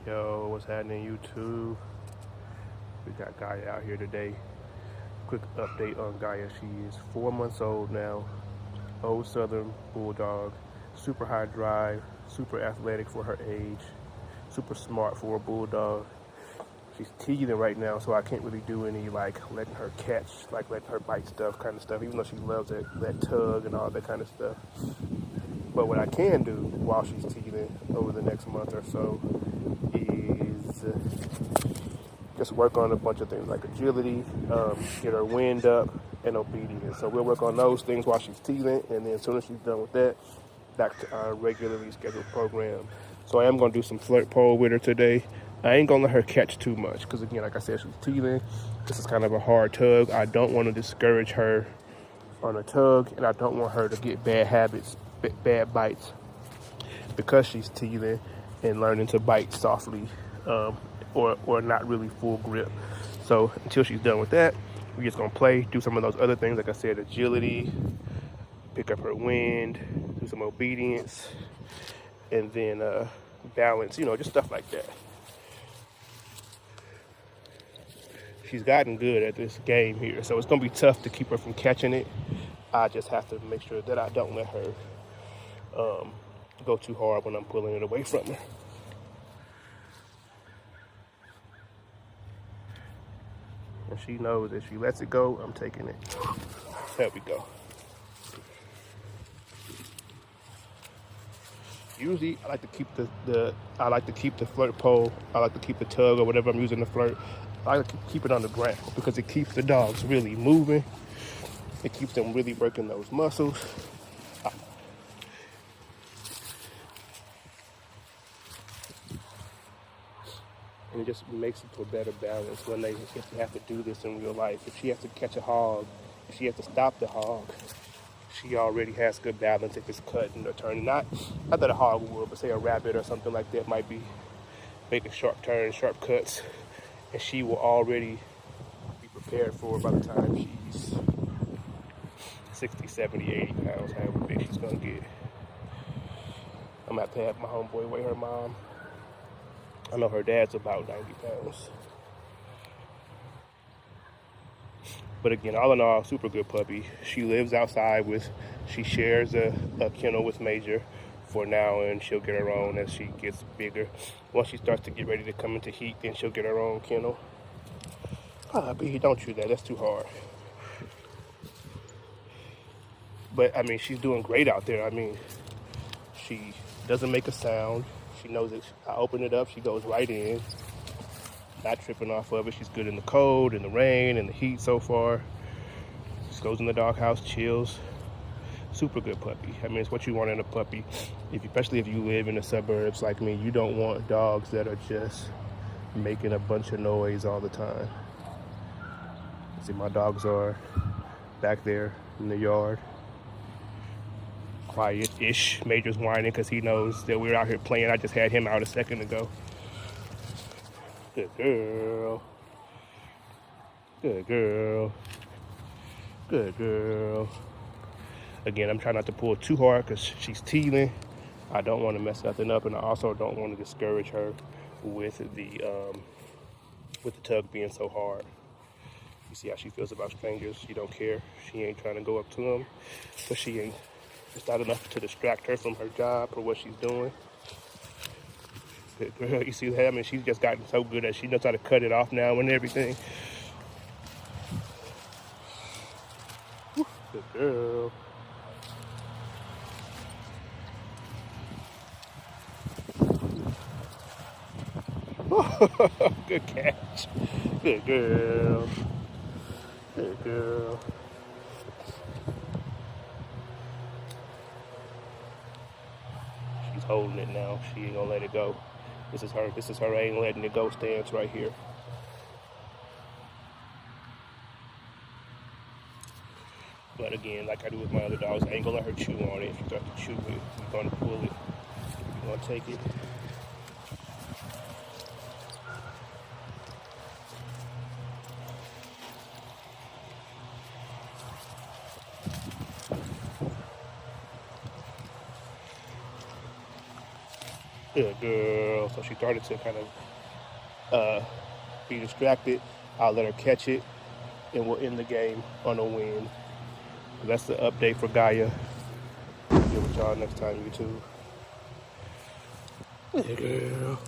Yo, what's happening, YouTube? We got Gaia out here today. Quick update on Gaia. She is 4 months old now. Old Southern Bulldog. Super high drive. Super athletic for her age. Super smart for a Bulldog. She's teething right now, so I can't really do any like letting her catch, like letting her bite stuff kind of stuff, even though she loves that tug and all that kind of stuff. But what I can do while she's teething over the next month or so is just work on a bunch of things like agility, get her wind up, and obedience. So we'll work on those things while she's teething, and then as soon as she's done with that, back to our regularly scheduled program. So I am going to do some flirt pole with her today. I ain't going to let her catch too much because, again, like I said, she's teething. This is kind of a hard tug. I don't want to discourage her on a tug, and I don't want her to get bad habits, bad bites, because she's teething and learning to bite softly, or not really full grip. So until she's done with that, we're just gonna play, do some of those other things, like I said, agility, pick up her wind, do some obedience, and then balance, just stuff like that. She's gotten good at this game here, so it's gonna be tough to keep her from catching it. I just have to make sure that I don't let her go too hard when I'm pulling it away from her. And she knows if she lets it go, I'm taking it. There we go. Usually, I like to keep the flirt pole. I like to keep the tug or whatever I'm using to flirt. I like to keep it on the ground because it keeps the dogs really moving. It keeps them really working those muscles. And it just makes it for better balance when if they have to do this in real life. If she has to catch a hog, if she has to stop the hog, she already has good balance if it's cutting or turning. Not that a hog would, but say a rabbit or something like that might be making sharp turns, sharp cuts, and she will already be prepared for it by the time she's 60, 70, 80 pounds, however big she's gonna get. I'm gonna have to have my homeboy weigh her mom. I know her dad's about 90 pounds. But again, all in all, super good puppy. She lives outside she shares a kennel with Major for now, and she'll get her own as she gets bigger. Once she starts to get ready to come into heat, then she'll get her own kennel. B, don't chew that, that's too hard. But I mean, she's doing great out there. I mean, she doesn't make a sound. She knows that I open it up, she goes right in. Not tripping off of it. She's good in the cold, in the rain, in the heat so far. Just goes in the doghouse, chills. Super good puppy. I mean, it's what you want in a puppy. Especially if you live in the suburbs like me, you don't want dogs that are just making a bunch of noise all the time. See, my dogs are back there in the yard. Quiet-ish. Major's whining because he knows that we're out here playing. I just had him out a second ago. Good girl. Good girl. Good girl. Again, I'm trying not to pull too hard because she's teething. I don't want to mess nothing up, and I also don't want to discourage her with the tug being so hard. You see how she feels about strangers. She don't care. She ain't trying to go up to them, but she ain't. It's not enough to distract her from her job or what she's doing. Good girl, you see that? I mean, she's just gotten so good that she knows how to cut it off now and everything. Good girl. Good catch. Good girl. Good girl. She's holding it now. She ain't gonna let it go. This is her ain't letting it go stance right here. But again, like I do with my other dogs, I ain't gonna let her chew on it. If you start to chew it, you're gonna pull it. You're gonna take it. Good girl. So she started to kind of be distracted. I'll let her catch it, and we'll end the game on a win. That's the update for Gaia. Get with y'all next time, YouTube. Good girl.